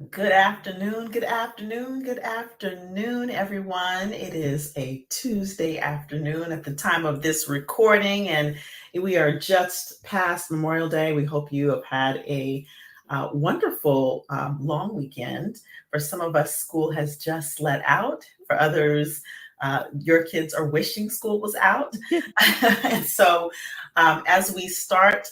Good afternoon, good afternoon, good afternoon, everyone. It is a Tuesday afternoon at the time of this recording, and we are just past Memorial Day. We hope you have had a wonderful long weekend. For some of us, school has just let out. For others, your kids are wishing school was out. And so, as we start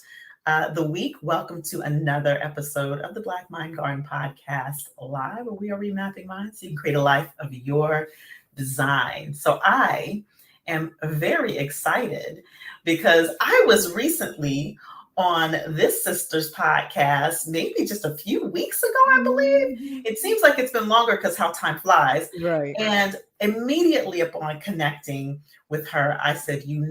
the week. Welcome to another episode of the Black Mind Garden Podcast Live, where we are remapping minds so you can create a life of your design. So I am very excited because I was recently on this sister's podcast, maybe just a few weeks ago, I believe. It seems like it's been longer because how time flies. Right. And immediately upon connecting with her, I said, you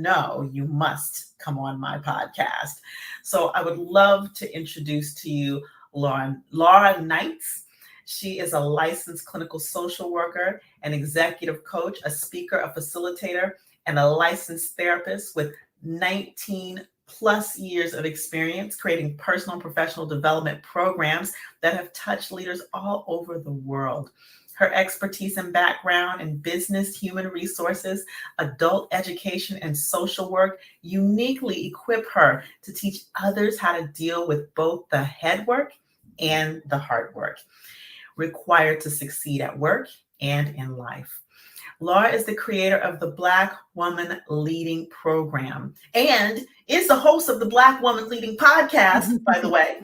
must come on my podcast. So I would love to introduce to you Laura Knights. She is a licensed clinical social worker, an executive coach, a speaker, a facilitator, and a licensed therapist with 19 plus years of experience creating personal and professional development programs that have touched leaders all over the world. Her expertise and background in business, human resources, adult education, and social work uniquely equip her to teach others how to deal with both the head work and the hard work required to succeed at work and in life. Laura is the creator of the Black Woman Leading Program and is the host of the Black Woman Leading Podcast, by the way.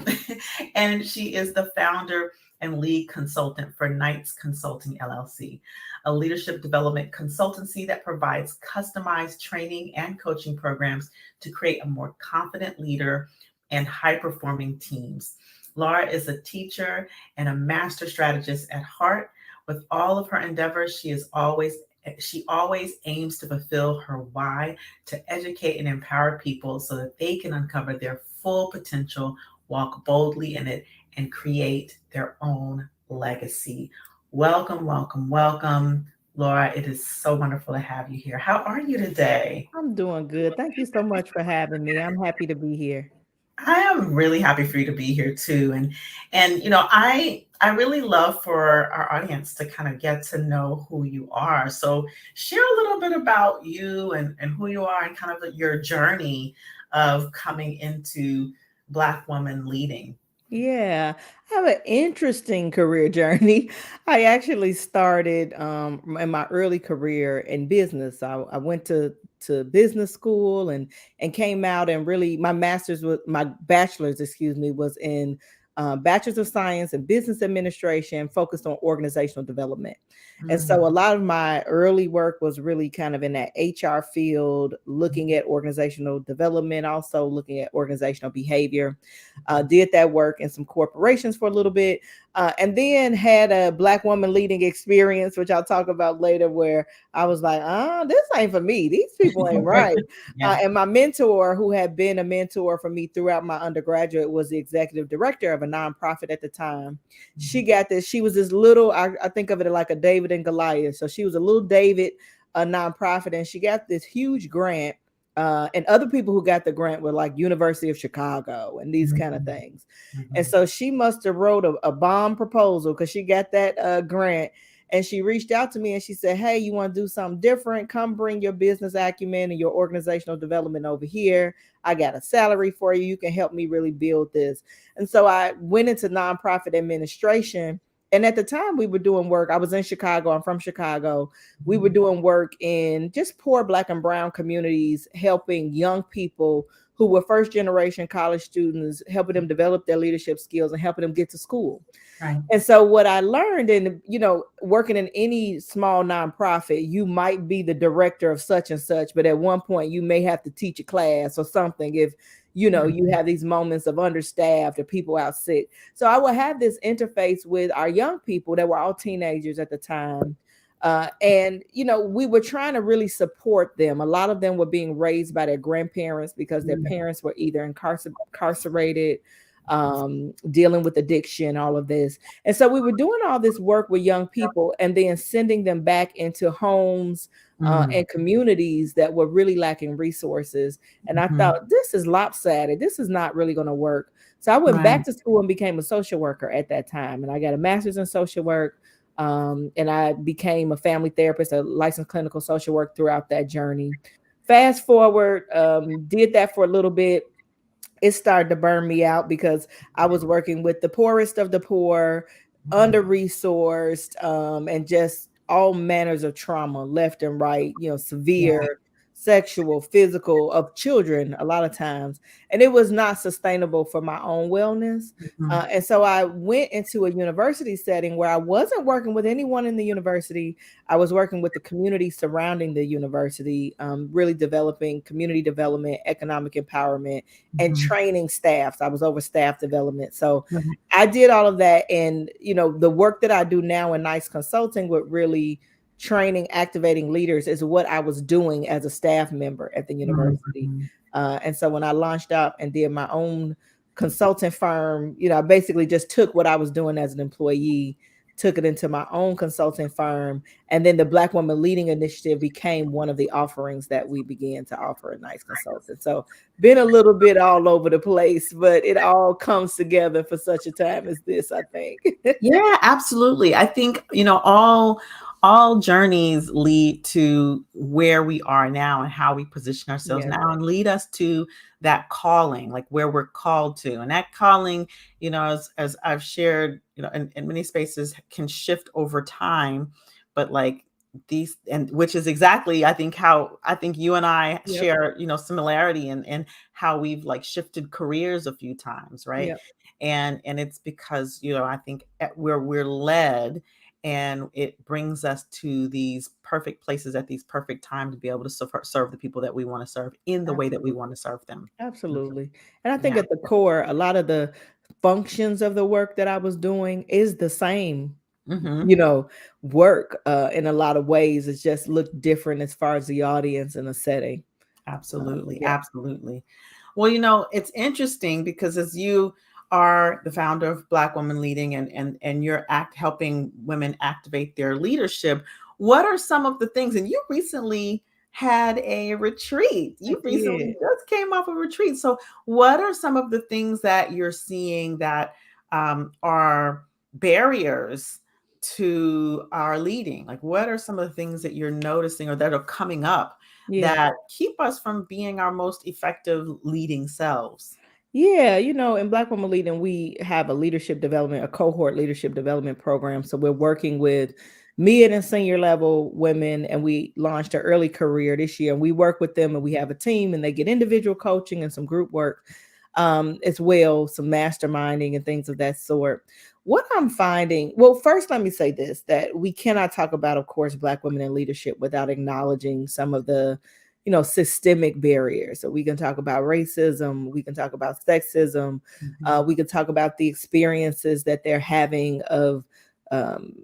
And she is the founder and lead consultant for Knights Consulting LLC, a leadership development consultancy that provides customized training and coaching programs to create a more confident leader and high-performing teams. Laura is a teacher and a master strategist at heart. With all of her endeavors, she always aims to fulfill her why, to educate and empower people so that they can uncover their full potential, walk boldly in it, and create their own legacy. Welcome, welcome, welcome, Laura. It is so wonderful to have you here. How are you today? I'm doing good. Thank you so much for having me. I'm happy to be here. I am really happy for you to be here too. And I really love for our audience to kind of get to know who you are. So share a little bit about you and who you are and kind of your journey of coming into Black woman leading. Yeah, I have an interesting career journey. I actually started in my early career in business. I went to business school and came out and really my bachelor's, excuse me, was in bachelor's of science in business administration, focused on organizational development. And so a Mm, lot of my early work was really kind of in that HR field, looking at organizational development, also looking at organizational behavior. Did that work in some corporations for a little bit, and then had a Black woman leading experience, which I'll talk about later, where I was like, this ain't for me. These people ain't right. yeah. And my mentor, who had been a mentor for me throughout my undergraduate, was the executive director of a nonprofit at the time. She was this little, I think of it like a David and Goliath. So she was a little David, a nonprofit, and she got this huge grant. And other people who got the grant were like University of Chicago and these kind of Mhm, things. And mhm, so she must have wrote a bomb proposal because she got that grant. And she reached out to me and she said, "Hey, you want to do something different? Come bring your business acumen and your organizational development over here. I got a salary for you. You can help me really build this." And so I went into nonprofit administration. And at the time, we were doing work. I was in Chicago. I'm from Chicago. We were mhm, doing work in just poor Black and brown communities, helping young people who were first generation college students, helping them develop their leadership skills and helping them get to school. right. And so what I learned in, working in any small nonprofit, you might be the director of such and such, but at one point you may have to teach a class or something if you Mhm, have these moments of understaffed or people out sick. So I would have this interface with our young people that were all teenagers at the time. And we were trying to really support them. A lot of them were being raised by their grandparents because their mhm, parents were either incarcerated, dealing with addiction, all of this. And so we were doing all this work with young people and then sending them back into homes mhm, and communities that were really lacking resources. And I mhm, thought, this is lopsided. This is not really going to work. So I went Right. back to school and became a social worker at that time. And I got a master's in social work. And I became a family therapist, a licensed clinical social work throughout that journey. Fast forward, did that for a little bit. It started to burn me out because I was working with the poorest of the poor, under resourced, and just all manners of trauma left and right, Right. severe sexual, physical, of children a lot of times. And it was not sustainable for my own wellness. Mhm. And so I went into a university setting where I wasn't working with anyone in the university. I was working with the community surrounding the university, really developing community development, economic empowerment, and Mhm. training staffs. I was over staff development. So Mhm. I did all of that. And, the work that I do now in NICE Consulting with really training, activating leaders is what I was doing as a staff member at the university. Mhm. And so when I launched out and did my own consulting firm, I basically just took what I was doing as an employee, took it into my own consulting firm, and then the Black Woman Leading Initiative became one of the offerings that we began to offer at NICE Consulting. So been a little bit all over the place, but it all comes together for such a time as this, I think. Yeah, absolutely. I think, all journeys lead to where we are now and how we position ourselves Yes. now and lead us to that calling, like where we're called to. And that calling, as I've shared, in many spaces can shift over time, but like these, and which is exactly, I think, how I think you and I Yep. share, similarity in how we've like shifted careers a few times, right? Yep. And it's because, I think where we're led, and it brings us to these perfect places at these perfect time to be able to serve the people that we want to serve in the way that we Absolutely. want to serve them. Absolutely. And I think Yeah. at the core, a lot of the functions of the work that I was doing is the same, Hmm. you know, work in a lot of ways. It's just looked different as far as the audience and the setting. Absolutely, Yeah. absolutely. Well, it's interesting because as you are the founder of Black Women Leading, and you're helping women activate their leadership, what are some of the things? And you recently had a retreat. I You recently did. just came off a retreat. So, what are some of the things that you're seeing that are barriers to our leading? Like, what are some of the things that you're noticing or that are coming up Yeah. that keep us from being our most effective leading selves? Yeah, in Black Women Leading, we have a leadership development, a cohort leadership development program. So we're working with mid and senior level women, and we launched an early career this year. And we work with them, and we have a team, and they get individual coaching and some group work, as well, some masterminding and things of that sort. What I'm finding, well, first, let me say this: that we cannot talk about, of course, Black women in leadership without acknowledging some of the systemic barriers. So we can talk about racism, we can talk about sexism, Mhm. we can talk about the experiences that they're having of um,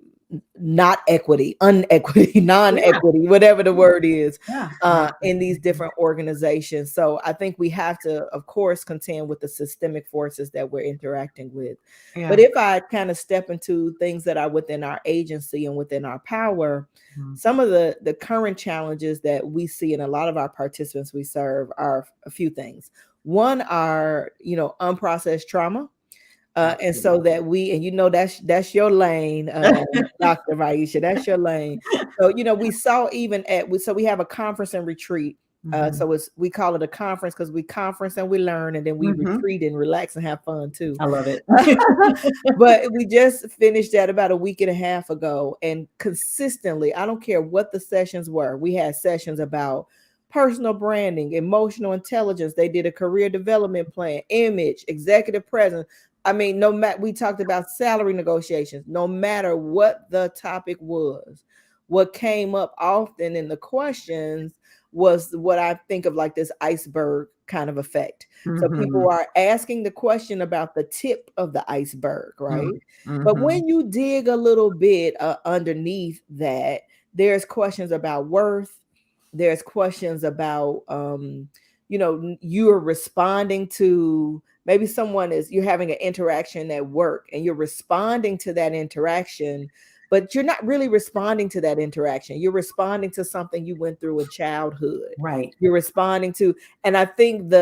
not equity, unequity, Yeah, non-equity, whatever the word is, yeah, yeah. in these Mhm. different organizations. So I think we have to, of course, contend with the systemic forces that we're interacting with. But Yeah. if I kind of step into things that are within our agency and within our power, Mhm. some of the current challenges that we see in a lot of our participants we serve are a few things. One are, unprocessed trauma. And so Absolutely. that and that's your lane, Dr. Vaisha, that's your lane. So, we saw even so we have a conference and retreat. Mhm. So we call it a conference because we conference and we learn, and then we Mhm. retreat and relax and have fun too. I love it. But we just finished that about a week and a half ago, and consistently, I don't care what the sessions were, we had sessions about personal branding, emotional intelligence. They did a career development plan, image, executive presence. I mean, no matter, we talked about salary negotiations. No matter what the topic was, what came up often in the questions was what I think of like this iceberg kind of effect. So Mhm. people are asking the question about the tip of the iceberg, Mm. right? But Mhm. when you dig a little bit underneath that, there's questions about worth. There's questions about, you're responding to, maybe you're having an interaction at work and you're responding to that interaction, but you're not really responding to that interaction. You're responding to something you went through in childhood. Right. You're responding to, and I think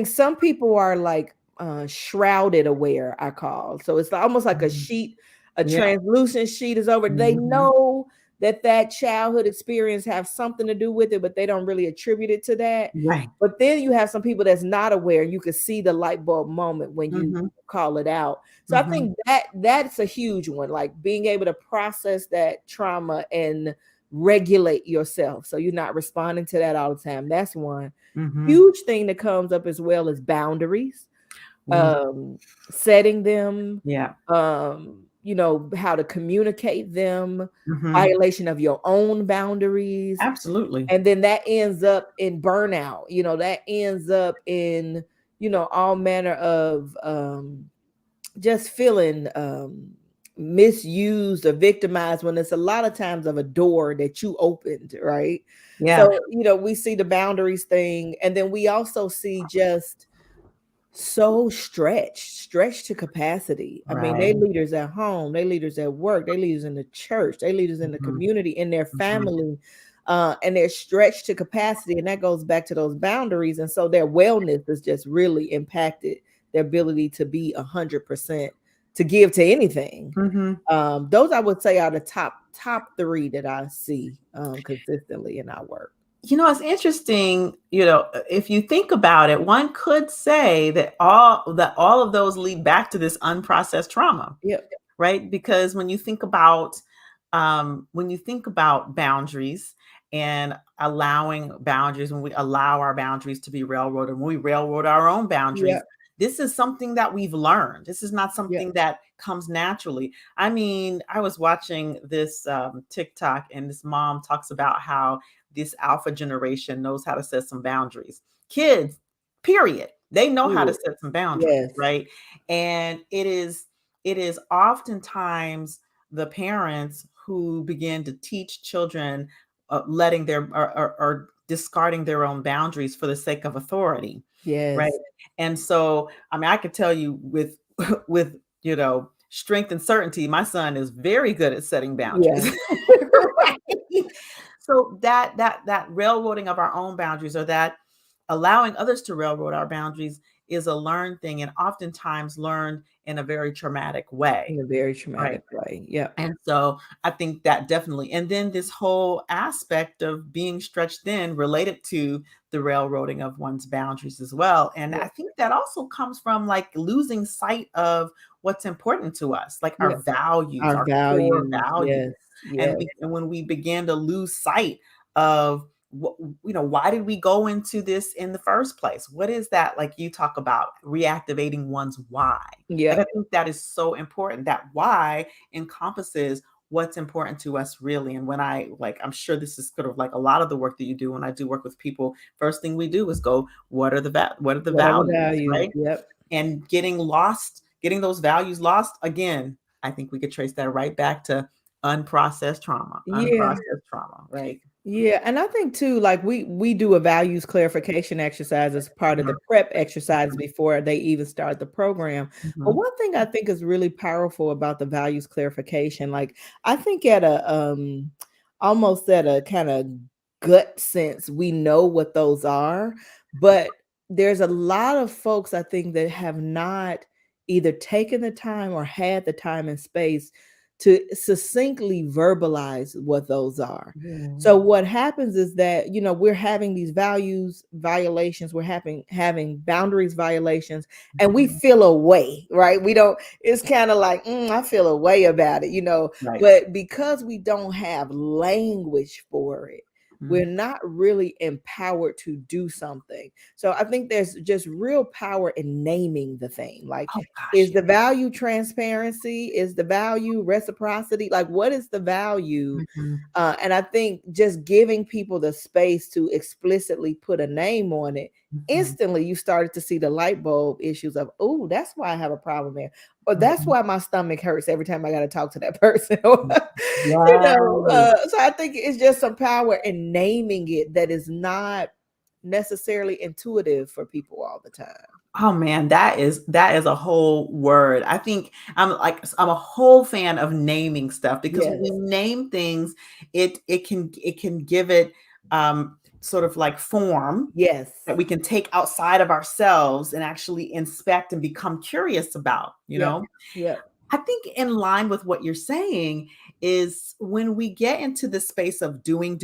some people are like shrouded aware, I call. So it's almost like a Mhm. sheet, a Yeah. translucent sheet is over. They Mhm. know that childhood experience have something to do with it, but they don't really attribute it to that. Right. But then you have some people that's not aware. You can see the light bulb moment when you Mhm. call it out. So I Mhm. think that's a huge one, like being able to process that trauma and regulate yourself so you're not responding to that all the time. That's one Mhm. huge thing that comes up, as well as boundaries, Mm. um, setting them, Yeah. how to communicate them, Mhm. violation of your own boundaries. Absolutely. And then that ends up in burnout, that ends up in, all manner of just feeling misused or victimized, when it's a lot of times of a door that you opened, right? Yeah. So, we see the boundaries thing, and then we also see just so stretched to capacity. I mean, they Right. leaders at home, they leaders at work, they leaders in the church, they leaders in the Mhm. community, in their Mhm. family, and they're stretched to capacity, and that goes back to those boundaries, and so their wellness is just really impacted. Their ability to be 100% to give to anything. Mhm. Those I would say are the top three that I see consistently in our work. It's interesting, if you think about it, one could say that all of those lead back to this unprocessed trauma, Yep. right? Because when you think about boundaries and allowing boundaries, when we allow our boundaries to be railroaded, when we railroad our own boundaries, Yep. this is something that we've learned. This is not Yep. something that comes naturally. I mean, I was watching this TikTok, and this mom talks about how this alpha generation knows how to set some boundaries. Kids, period. They know how to Period. set some boundaries, Yes. right? And it is oftentimes the parents who begin to teach children letting their or discarding their own boundaries for the sake of authority, right? Yes. And so, I mean, I could tell you with with strength and certainty, my son is very good at setting Yeah. boundaries. Right? So that railroading of our own boundaries, or that allowing others to railroad our boundaries, is a learned thing, and oftentimes learned in a very traumatic way, In a very right? traumatic way. Yep. And so I think that definitely, and then this whole aspect of being stretched thin related to the railroading of one's boundaries as well. And I Yep. think that also comes from like losing sight of what's important to us, like our Yep. values, Our our core values. values. Yes. And, Yes. and when we begin to lose sight of what, why did we go into this in the first place? What is that? Like you talk about reactivating one's why. Like I Yep. think that is so important. That why encompasses what's important to us really. And when I'm sure this is sort of like a lot of the work that you do. When I do work with people, first thing we do is go, what are the What are the values, values? right? Yep. And getting those values lost again, I think we could trace that right back to Yeah. unprocessed trauma, right? Yeah, and I think too, like we do a values clarification exercise as part of Mhm, the prep exercise mhm, before they even start the program. But mhm, one thing I think is really powerful about the values clarification, like I think at a almost at a kind of gut sense, we know what those are, but there's a lot of folks I think that have not either taken the time or had the time and space to succinctly verbalize what those are. yeah, So what happens is that we're having these values violations, we're having boundaries violations, and we mhm, feel a way, right? We don't. It's kind of like I feel a way about it. right. But because we don't have language for it, Mhm. we're not really empowered to do something. So I think there's just real power in naming the thing. Like, Oh gosh, is yeah. the value transparency? Is the value reciprocity? Like, what is the value? Mhm, And I think just giving people the space to explicitly put a name on it, mhm, instantly you started to see the light bulb issues of, oh, that's why I have a problem there. Or that's mhm. why my stomach hurts every time I got to talk to that person. Or, Right. so I think it's just some power in naming it that is not necessarily intuitive for people all the time. Oh man, that is a whole word. I think I'm a whole fan of naming stuff, because when we Yes. name things, it can give it sort of like form Yes. that we can take outside of ourselves and actually inspect and become curious about, you Yep. know? Yep. I think in line with what you're saying is when we get into the space of doing,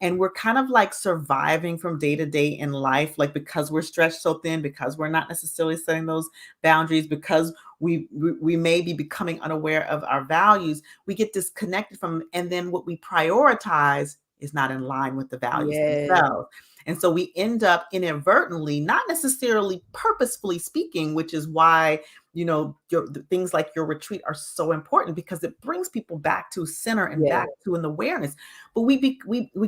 and we're kind of like surviving from day to day in life, like because we're stretched so thin, because we're not necessarily setting those boundaries, because we may be becoming unaware of our values, we get disconnected from, and then what we prioritize is not in line with the values Yes. themselves. And so we end up inadvertently, not necessarily purposefully speaking, which is why the things like your retreat are so important because it brings people back to center and Yes. back to an awareness. But we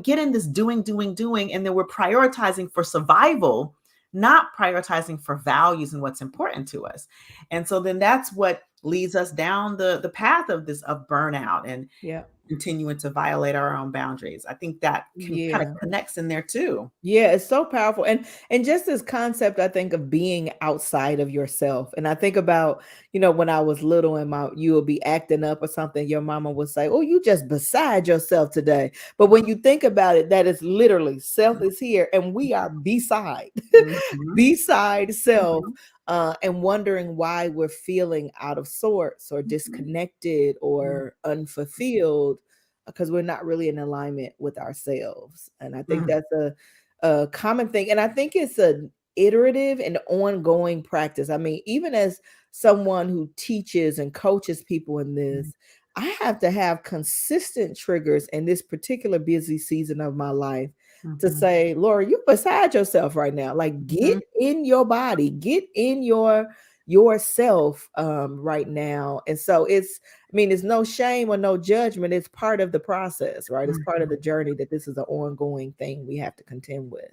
get in this doing, and then we're prioritizing for survival, not prioritizing for values and what's important to us. And so then that's what leads us down the path of this of burnout and Yeah. continuing to violate our own boundaries. I think that can kind of Yeah. connects in there too. Yeah, it's so powerful. And just this concept, I think, of being outside of yourself. And I think about, when I was little and you would be acting up or something, your mama would say, "Oh, you just beside yourself today." But when you think about it, that is literally self is here and we are beside, Mhm, beside self. mhm, And wondering why we're feeling out of sorts or mhm, disconnected mhm, or unfulfilled because we're not really in alignment with ourselves. And I think mhm, that's a common thing. And I think it's an iterative and ongoing practice. I mean, even as someone who teaches and coaches people in mhm, this, I have to have consistent triggers in this particular busy season of my life to mhm, say, Laura, you're beside yourself right now. Like, get mhm, in your body, get in yourself right now. And so I mean, it's no shame or no judgment. It's part of the process, right? It's part of mhm. the journey that this is an ongoing thing we have to contend with.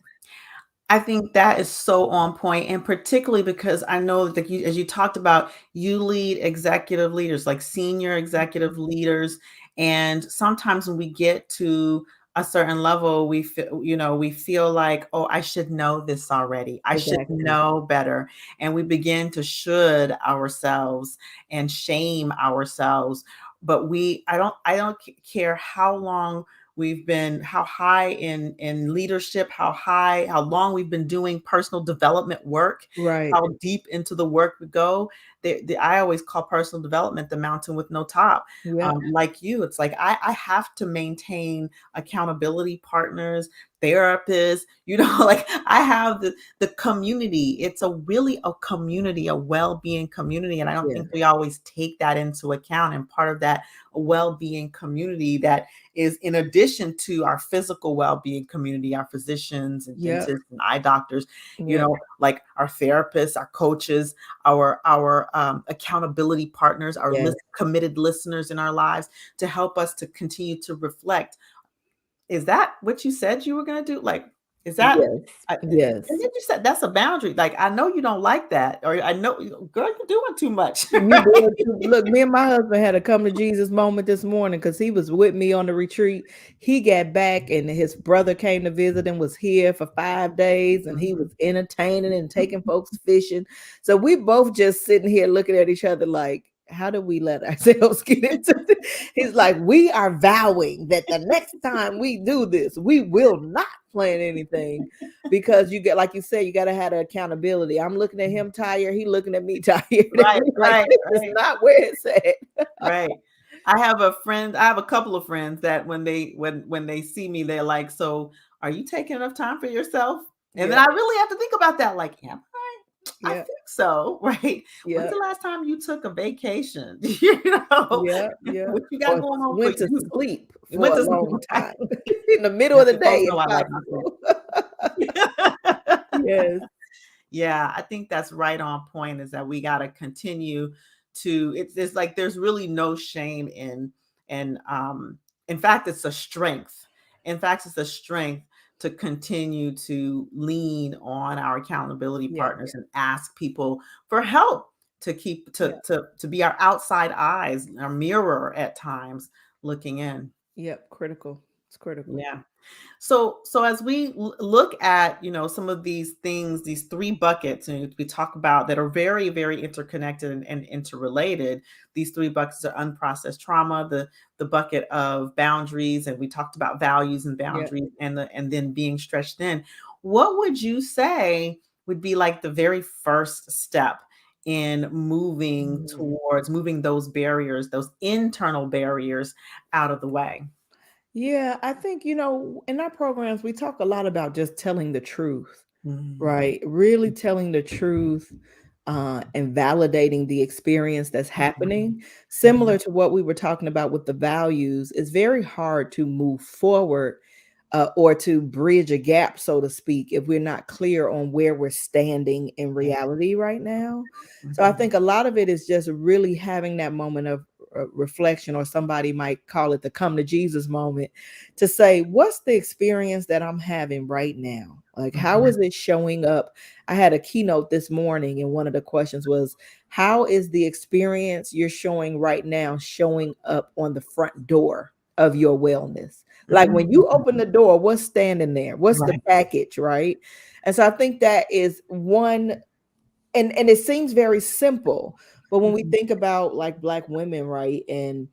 I think that is so on point, and particularly because I know that as you talked about, you lead executive leaders, like senior executive leaders, and sometimes when we get to a certain level, we feel like, oh, I should know this already. I should Exactly. know better, and we begin to should ourselves and shame ourselves. But I don't care how long we've been, how high in leadership, how long we've been doing personal development work, Right. how deep into the work we go. I always call personal development the mountain with no top. Yeah. Like you, it's like I have to maintain accountability partners, therapists, like I have the community. It's a really a community, a well-being community, and I don't Yeah. think we always take that into account. And part of that well-being community that is in addition to our physical well-being community, our physicians and Yep. dentists and eye doctors, Yep. like our therapists, our coaches, our accountability partners, our Yes. committed listeners in our lives to help us to continue to reflect. Is that what you said you were going to do? Like, is that, Yes. and Yes. then you said that's a boundary. Like, I know you don't like that, or I know, girl, you're doing too much. You doing look, me and my husband had a come to Jesus moment this morning because he was with me on the retreat. He got back and his brother came to visit and was here for 5 days and he was Mhm. entertaining and taking folks fishing. So we both just sitting here looking at each other like, how do we let ourselves get into this? He's like, we are vowing that the next time we do this, we will not plan anything because you get, like you said, you got to have the accountability. I'm looking at him tired, he looking at me tired, and Right, we like, right, this is right. not where it's at. Right. I have a couple of friends that when they see me, they're like, "So, are you taking enough time for yourself?" And then Yeah, I really have to think about that, like, am I? I yeah, think so, right? When's yeah, the last time you took a vacation? You know, yeah, yeah. what you got Or going on for went to you? sleep You for went a to long right. time in the middle of Yes, the the folks day know if I like my possible. sleep. Yes, Yeah, I think that's right on point is that we got to continue to it's like there's really no shame and in fact it's a strength. In fact, it's a strength to continue to lean on our accountability yeah, partners and ask people for help to keep yeah, to be our outside eyes, our mirror at times looking in. yep. Critical. It's critical. Yeah. So as we look at, some of these things, these three buckets, and we talk about that are very, very interconnected and interrelated. These three buckets are unprocessed trauma, the bucket of boundaries, and we talked about values and Yeah. boundaries, and then being stretched thin. What would you say would be like the very first step in Mm. moving those barriers, those internal barriers out of the way? Yeah, I think, in our programs, we talk a lot about just telling the truth. Mm. Right. Really telling the truth, and validating the experience that's Mhm. happening. Mhm. Similar to what we were talking about with the values, it's very hard to move forward, or to bridge a gap, so to speak, if we're not clear on where we're standing in Yeah. reality right now. So I Mhm. think a lot of it is just really having that moment of reflection, or somebody might call it the come to Jesus moment, to say, what's the experience that I'm having right now? Like, how Mhm. is it showing up? I had a keynote this morning, and one of the questions was, how is the experience you're showing right now showing up on the front door of your wellness? Like, when you open Mhm. the door, what's standing there? What's the Right. package, right? And so I think that is one, and it seems very simple, but when we Mhm. think about like Black women, right, and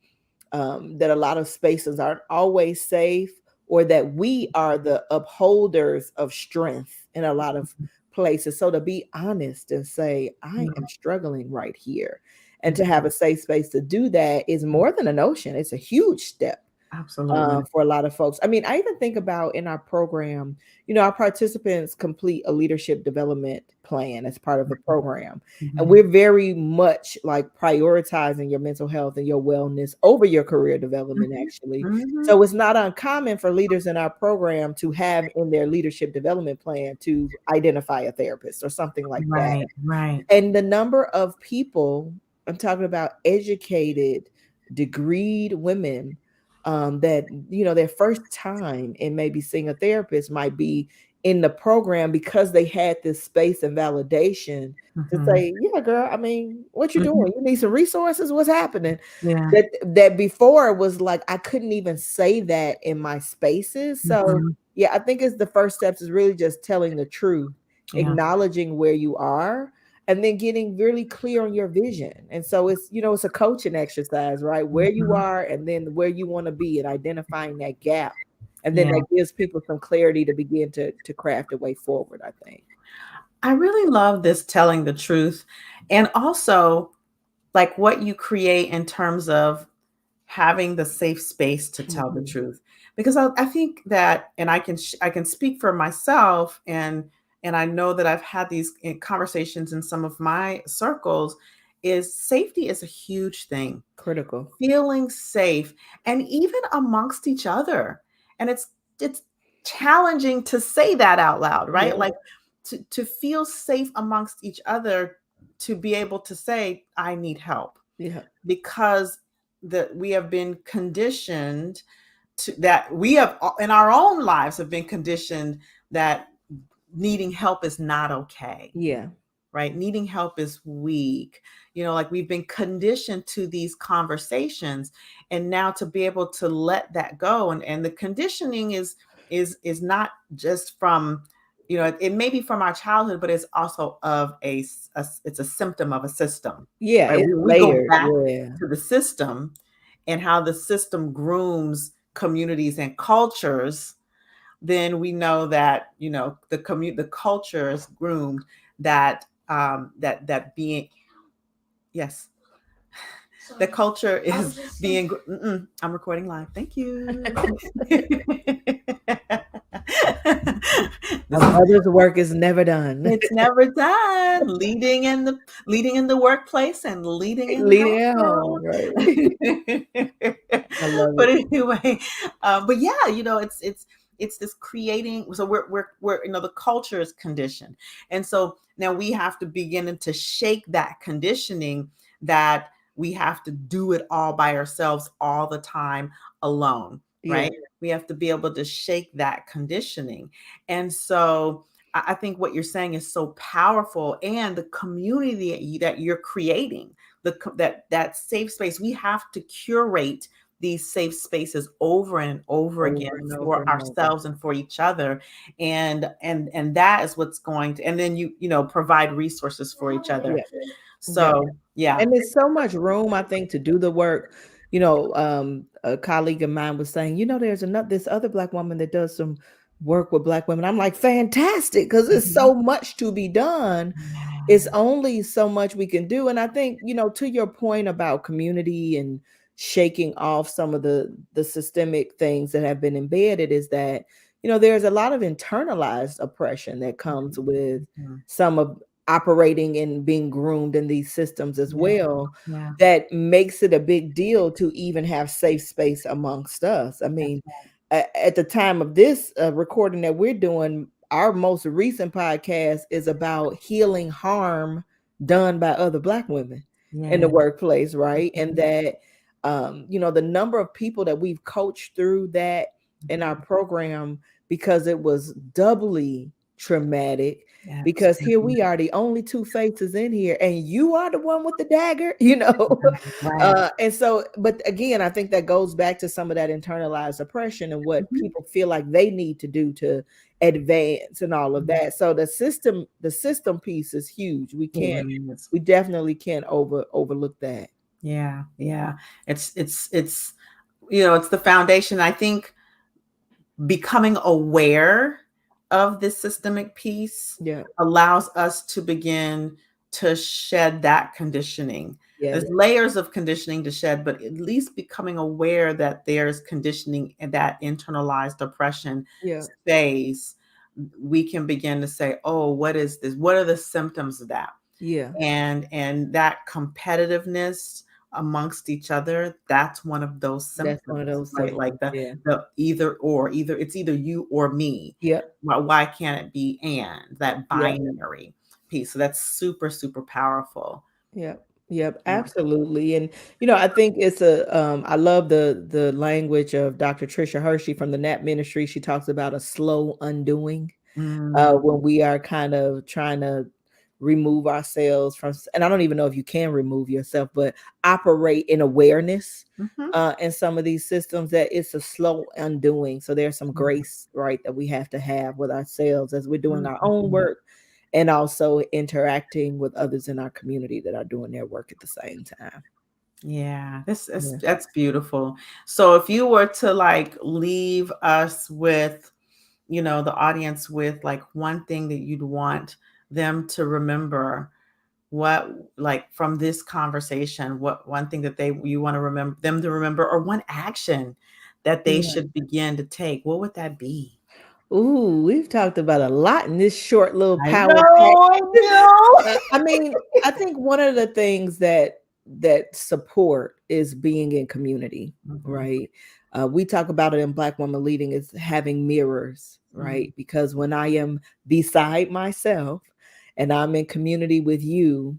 that a lot of spaces aren't always safe, or that we are the upholders of strength in a lot of places. So to be honest and say, I am Mhm. struggling right here, and to have Mhm. a safe space to do that is more than a notion. It's a huge step, Absolutely. for a lot of folks. I mean, I even think about in our program, our participants complete a leadership development plan as part of the program. And Mhm. we're very much like prioritizing your mental health and your wellness over your career development, Mhm. actually. Mhm. So it's not uncommon for leaders in our program to have in their leadership development plan to identify a therapist or something like that. Right, right. And the number of people, I'm talking about educated, degreed women, that, their first time in maybe seeing a therapist might be in the program because they had this space and validation to Mhm. say, yeah, girl, I mean, what you Mhm. doing? You need some resources? What's happening? Yeah. That before was like I couldn't even say that in my spaces. So Mhm. yeah, I think it's the first steps is really just telling the truth, Yeah. acknowledging where you are, and then getting really clear on your vision. And so it's, it's a coaching exercise, right? Where you Mhm. are and then where you want to be, and identifying that gap. And then Yeah. that gives people some clarity to begin to craft a way forward, I think. I really love this telling the truth, and also, like, what you create in terms of having the safe space to tell the Mhm. truth, because I think that, and I can speak for myself, and I know that I've had these conversations in some of my circles, is safety is a huge thing. Critical. Feeling safe, and even amongst each other, and it's challenging to say that out loud, Yeah. right? Like, to feel safe amongst each other, to be able to say I need help, Yeah. because we have been conditioned to that, we have in our own lives have been conditioned that needing help is not okay, Yeah. right? Needing help is weak. Like, we've been conditioned to these conversations, and now to be able to let that go, and the conditioning is not just from, it may be from our childhood, but it's also of it's a symptom of a system, Yeah. right? It's We go layered. back Yeah. to the system, and how the system grooms communities and cultures. Then we know that, the culture is groomed, that being, yes, the culture is being I'm recording live, thank you. A This is, mother's work is never done. it's never done, leading in the workplace and leading in the Leading at household. home, right? I love But it. anyway, but yeah, it's this creating. So we're the culture is conditioned, and so now we have to begin to shake that conditioning, that we have to do it all by ourselves all the time alone, Yeah. right? We have to be able to shake that conditioning, and so I think what you're saying is so powerful, and the community that you're creating, that safe space. We have to curate these safe spaces over and over again over and over for and over. ourselves and for each other. And that is what's going to, and then provide resources for each other. Yeah. Yeah. So yeah. And there's so much room, I think, to do the work. A colleague of mine was saying, there's another this other Black woman that does some work with Black women. I'm like, fantastic, because there's Mhm. so much to be done. It's Yeah. only so much we can do. And I think, to your point about community and shaking off some of the systemic things that have been embedded, is that, there's a lot of internalized oppression that comes Mhm. with Mhm. some of operating and being groomed in these systems as Yeah. well, Yeah. that makes it a big deal to even have safe space amongst us. I That's mean, at the time of this recording that we're doing, our most recent podcast is about healing harm done by other Black women in the yeah. workplace, right? And Mhm. that, the number of people that we've coached through that in our Mhm. program, because it was doubly traumatic, Yes. because here we are, the only two faces in here, and you are the one with the dagger, Right. and so, but again, I think that goes back to some of that internalized oppression and what Mhm. people feel like they need to do to advance and all of Mhm. that. So the system piece is huge. We It can't, really is. we definitely can't overlook that. Yeah. Yeah. It's it's the foundation. I think becoming aware of this systemic piece Yeah. allows us to begin to shed that conditioning. Yes. There's layers of conditioning to shed, but at least becoming aware that there's conditioning and that internalized oppression Yeah. stays, we can begin to say, oh, what is this? What are the symptoms of that? Yeah. And that competitiveness amongst each other, that's one of those That's one of symptoms, those right? Like symptoms. Yeah. the either or, either it's either you or me. Yep. Why can't it be and that Yep. binary piece? So that's super, super powerful. Yep. Yep. Yeah. Absolutely. And I think it's I love the language of Dr. Tricia Hershey from the Nap Ministry. She talks about a slow undoing, Mm, when we are kind of trying to remove ourselves from, and I don't even know if you can remove yourself, but operate in awareness mhm, in some of these systems, that it's a slow undoing. So there's some mhm, grace, right, that we have to have with ourselves as we're doing mhm, our own mhm. work, and also interacting with others in our community that are doing their work at the same time. Yeah, this is Yeah. that's beautiful. So if you were to like leave us with, the audience with like one thing that you'd want them to remember, what, like from this conversation, what one thing that you want to remember them to remember, or one action that they Yeah. should begin to take, what would that be? Ooh, we've talked about a lot in this short little I power pack. know, I know. I mean, I think one of the things that support is being in community, Mhm, right? We talk about it in Black Woman Leading, is having mirrors, mhm, right? Because when I am beside myself and I'm in community with you,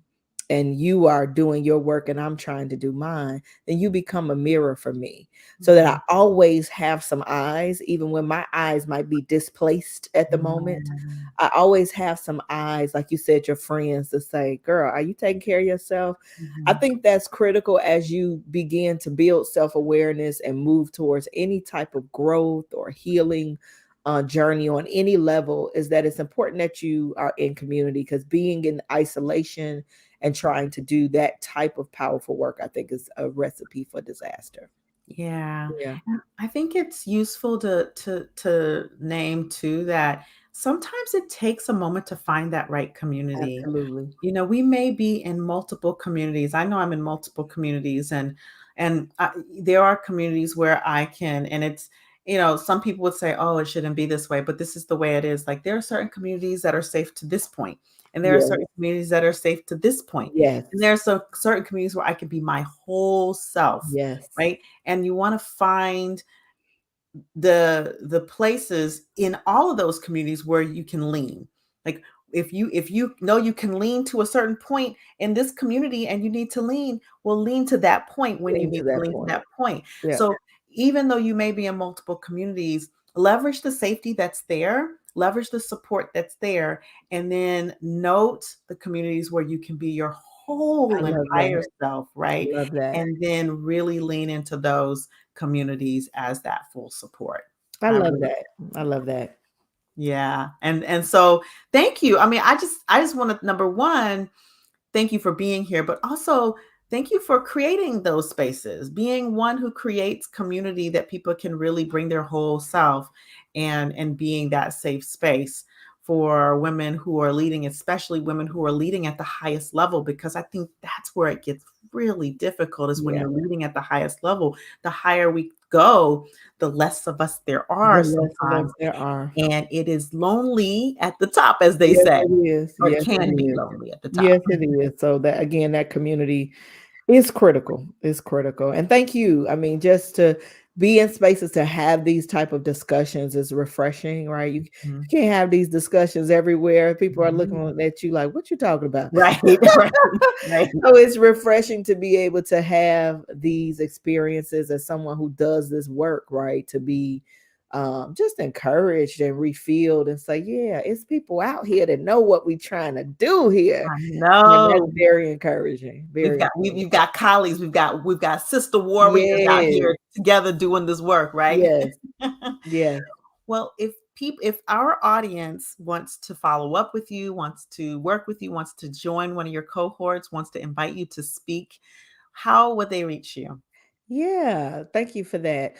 and you are doing your work and I'm trying to do mine, then you become a mirror for me, so that I mhm. always have some eyes, even when my eyes might be displaced at the moment. Yeah, I always have some eyes, like you said, your friends, to say, girl, are you taking care of yourself? I mhm, think that's critical as you begin to build self awareness and move towards any type of growth or healing journey on any level, is that it's important that you are in community, because being in isolation and trying to do that type of powerful work, I think, is a recipe for disaster. yeah. Yeah, And I think it's useful to name too that sometimes it takes a moment to find that right community. absolutely. We may be in multiple communities. I know I'm in multiple communities, and there are communities where I can, and it's, some people would say, "Oh, it shouldn't be this way," but this is the way it is. Like there are certain communities that are safe to this point, and there are Yeah. certain communities that are safe to this point, and Yes. there are some certain communities where I can be my whole self, Yes. right? And you want to find the places in all of those communities where you can lean. Like if you know you can lean to a certain point in this community and you need to lean, well, lean to that point when you Getting to need to that lean to point. that point. Yeah. So even though you may be in multiple communities, leverage the safety that's there, leverage the support that's there, and then note the communities where you can be your whole I love entire that. self, I right? love that. And then really lean into those communities as that full support. I I love really, that. I love that. yeah. And so thank you. I mean, I just want to, number one, thank you for being here, but also thank you for creating those spaces, being one who creates community that people can really bring their whole self, and being that safe space for women who are leading, especially women who are leading at the highest level, because I think that's where it gets really difficult, is when Yeah. you're leading at the highest level. The higher we go, the less of us there The are less of us sometimes, there are. and it is lonely at the top, as they Yes, say, it is. or it Yes, it can be is. lonely at the top. Yes, it is. So that again, that community is critical. It's critical. And thank you. I mean, just to be in spaces to have these type of discussions is refreshing, right? You Mhm. can't have these discussions everywhere. People are Mhm. looking at you like, what you talking about? Right, right, right. So it's refreshing to be able to have these experiences as someone who does this work, right? To be just encouraged and refilled and say, yeah, it's people out here that know what we're trying to do here. I And that's know. very encouraging. We've Very got encouraging. we've got colleagues, we've got sister warriors out Yes, here together doing this work, right? yes, yes. Well, if our audience wants to follow up with you, wants to work with you, wants to join one of your cohorts, wants to invite you to speak, how would they reach you? Yeah, thank you for that.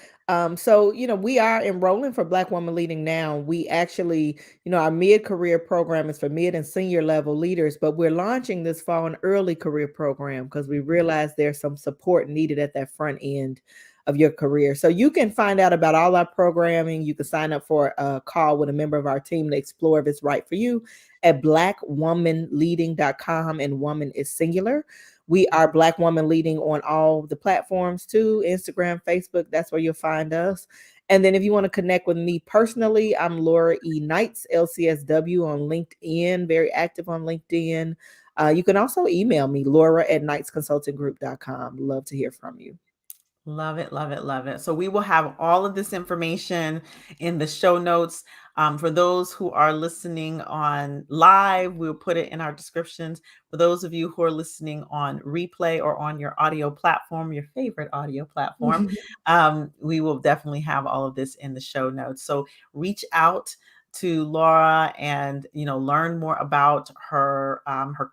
So we are enrolling for Black Woman Leading now. We actually, our mid-career program is for mid and senior level leaders, but we're launching this fall an early career program because we realize there's some support needed at that front end of your career. So you can find out about all our programming. You can sign up for a call with a member of our team to explore if it's right for you at blackwomanleading.com, and woman is singular. We are Black Woman Leading on all the platforms too, Instagram, Facebook. That's where you'll find us. And then if you want to connect with me personally, I'm Laura E. Knights, LCSW on LinkedIn, very active on LinkedIn. You can also email me, laura@knightsconsultinggroup.com. Love to hear from you. Love it, love it, love it. So we will have all of this information in the show notes. For those who are listening on live, we'll put it in our descriptions. For those of you who are listening on replay or on your audio platform, your favorite audio platform, we will definitely have all of this in the show notes. So reach out to Laura and learn more about her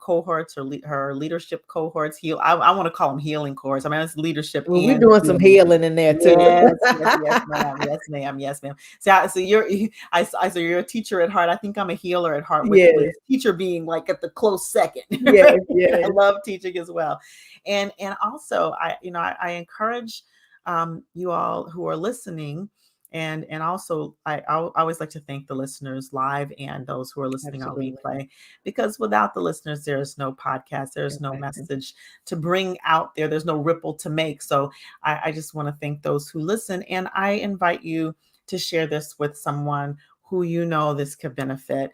cohorts, her leadership cohorts. I want to call them healing cohorts. I mean, it's leadership Well, we're and doing some healing. healing in there too. Yes, yes, yes, ma'am. Yes, ma'am. Yes, ma'am. So you're so you're a teacher at heart. I think I'm a healer at heart, with Yes, teacher being like at the close second. yes, Right? I yes. love teaching as well. And also I encourage you all who are listening, and also I always like to thank the listeners live and those who are listening on Absolutely. replay, because without the listeners there is no podcast, there's no Exactly. message to bring out there, there's no ripple to make. So I just want to thank those who listen, and I invite you to share this with someone who this could benefit.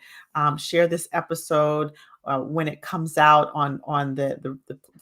Share this episode when it comes out on the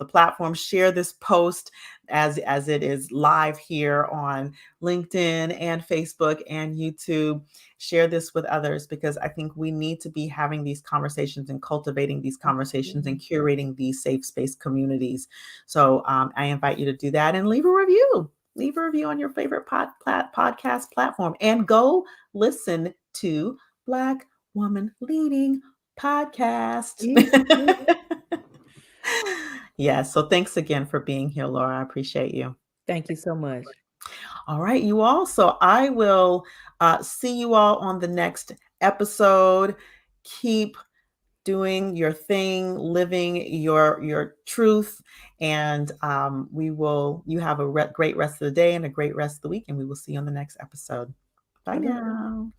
platform. Share this post as it is live here on LinkedIn and Facebook and YouTube. Share this with others, because I think we need to be having these conversations and cultivating these conversations and curating these safe space communities. So I invite you to do that and leave a review. Leave a review on your favorite podcast platform, and go listen to Black Woman Leading podcast. Yeah, yeah. Yes. So thanks again for being here, Laura. I appreciate you. Thank you so much. All right, you all. So I will see you all on the next episode. Keep doing your thing, living your truth, and you have a great rest of the day and a great rest of the week, and we will see you on the next episode. Bye Bye bye. now.